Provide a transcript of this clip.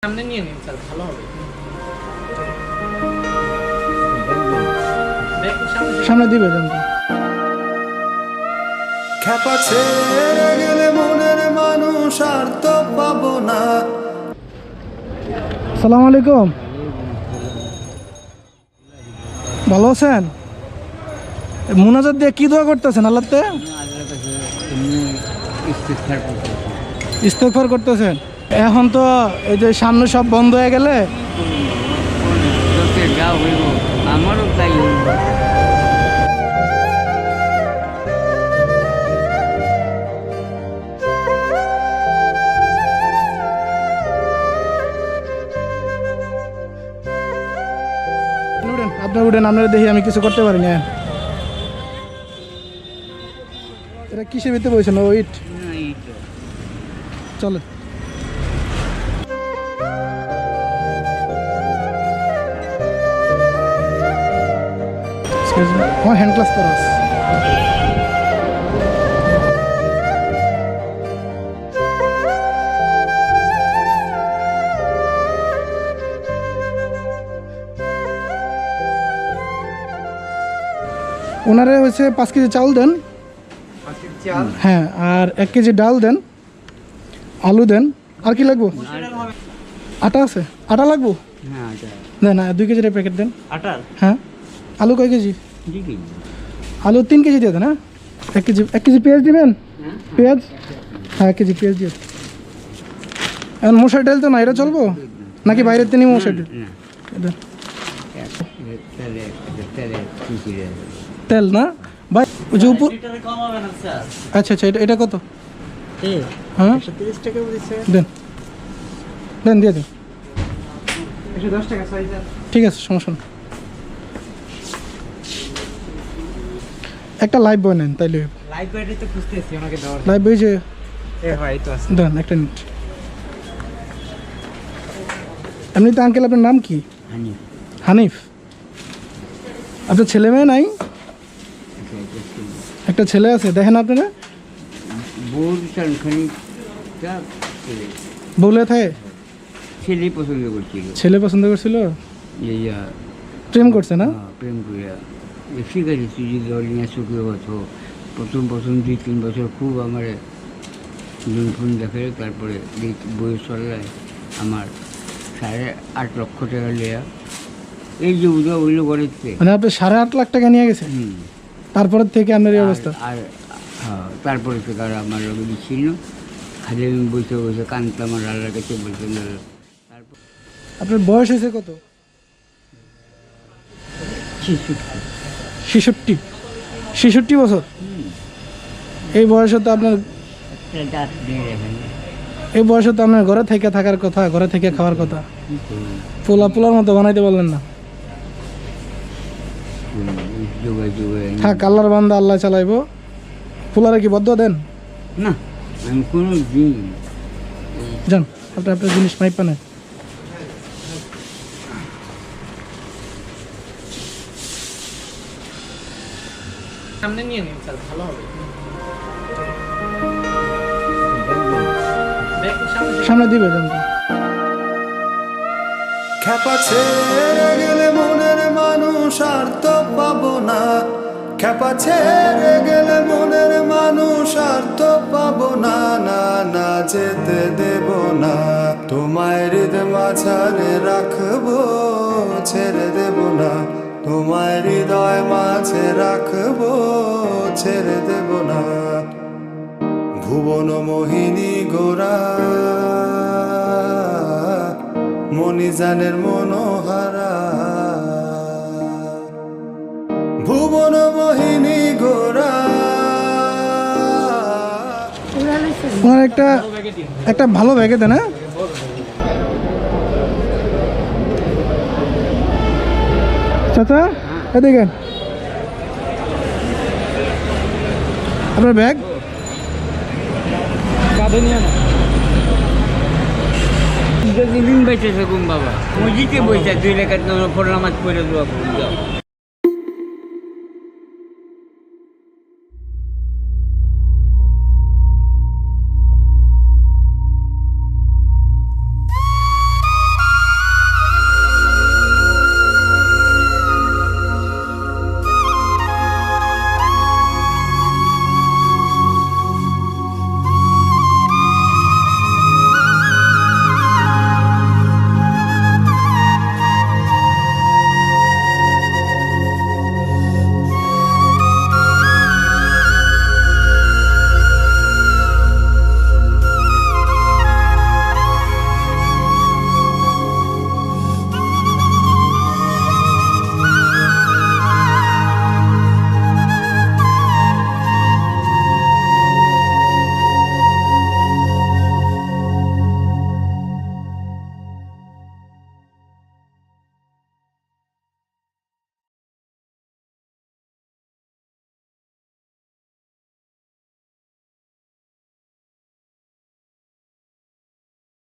সামনে নিয়ে নিন স্যার, ভালো হবে। সামনে দিবে জানতো খেপা ছেড়ে গেলে মনের মানুষ আর তো পাবো না। আসসালামু আলাইকুম, ভালো আছেন? মুনাজাত দিয়ে কি দোয়া করতেছেন আল্লাহতে? ইস্তেগফার করতেছেন। এখন তো এই যে সামনে সব বন্ধ হয়ে গেলে আমারও তাই উঠেন, আপনার উঠেন, আপনারা দেখি আমি কিছু করতে পারি না। এটা কিসের ভিতরে বলছেন? ওইট চলো আমার হ্যান্ড ক্লাস করা আছে। ওনারে হচ্ছে 5 কেজি চাউল দেন, হ্যাঁ, আর 1 কেজি ডাল দেন, আলু দেন। আর কি লাগবো? আটা আছে? আটা লাগবো? না 2 কেজির প্যাকেট দেন। আটার হ্যাঁ, আলু কয় কেজি? দিবি আলু 3 কেজি দিয়ে দেন। হ্যাঁ, 1 কেজি পেঁয়াজ দিবেন? পেঁয়াজ, হ্যাঁ 1 কেজি পেঁয়াজ দিয়ে। এখন মশার ডাল তো না, এটা চলবো নাকি বাইরের তিনি মশার ডাল দেন? তেল না ভাই, ওই যে উপর। আচ্ছা আচ্ছা, এটা কত? হ্যাঁ 130 টাকা বলেছে। দেন দেন, দিয়ে দেন। 110 টাকা সাইজ। ঠিক আছে, সমস্যা না। একটা লাইভ বয় নেন তাইলে। লাইভ ব্যাটারি তো খুঁজতেছি ওনাকে দেওয়ার। লাইভ বই যে ভাই তো আছে। দেন, একটা মিনিট। এমনিতে আঙ্কেল আপনার নাম কি? হানিফ। আপনার ছেলে মেয়ে নাই? একটা ছেলে আছে, দেখেন আপনারা। বউলে থাকে? ছেলে পছন্দ করছিল, ছেলে পছন্দ করছিল, ইয়া প্রেম করছে না? প্রেম করিয়া ঠিক আছে। তুই যদি অলিয়া চুকে হতো প্রথম 2-3 বছর খুব আমার ফোন দেখে, তারপরে বই চললে আমার 8.5 লক্ষ টাকা লিয়া এই যে উদা ওইলো করেছে। মানে আপনি 8.5 লাখ টাকা নিয়ে গেছে, তারপরের থেকে আপনার এই অবস্থা? আর হ্যাঁ, তারপরে তো তারা আমার লোক ছিল, খালি আমি বসে বসে কানতাম আমার আল্লাহর কাছে বলতেন। তারপর আপনার বয়স হয়েছে কত? 66 বছর। এই বয়সে তো আপনার ঘরে থেকে থাকার কথা, ঘরে থেকে খাওয়ার কথা। পোলার মতো বানাইতে বললেন না। থাক, আল্লাহর বান্দা, আল্লাহ চালাইবো। পোলারে কি বদ্ধ দেন না? আমি কোনো দিন যান, আপনার জিনিস মাইপা নেন। সামনে নিয়ে নিন স্যার, ভালো হবে। সামনে দিবে জানতো খেপা ছেড়ে গেলে মনের মানুষ আর তো পাবো না। খেপা ছেড়ে গেলে মনের মানুষ আর তো পাবো না। না না, যেতে দেব না। তোমায় হৃদয় মাঝারে রাখবো, ছেড়ে দেব না। তোমায় হৃদয় মাঝে রাখবো, ছেড়ে দেব না। ভুবন মোহিনী গোরা, মণিজানের মনোহারা। ভুবন মোহিনী গোরা। ওনার একটা ভালো ব্যাগে দেন। হ্যাঁ, চাচা এদিকে আপনার ব্যাগ কাঁধে নিয়ে না। দিন বেঁচে থাকুন বাবা, মসজিদে বইটা 2 রেখাত ফোর নামাজ পড়ে দোয়া করুন।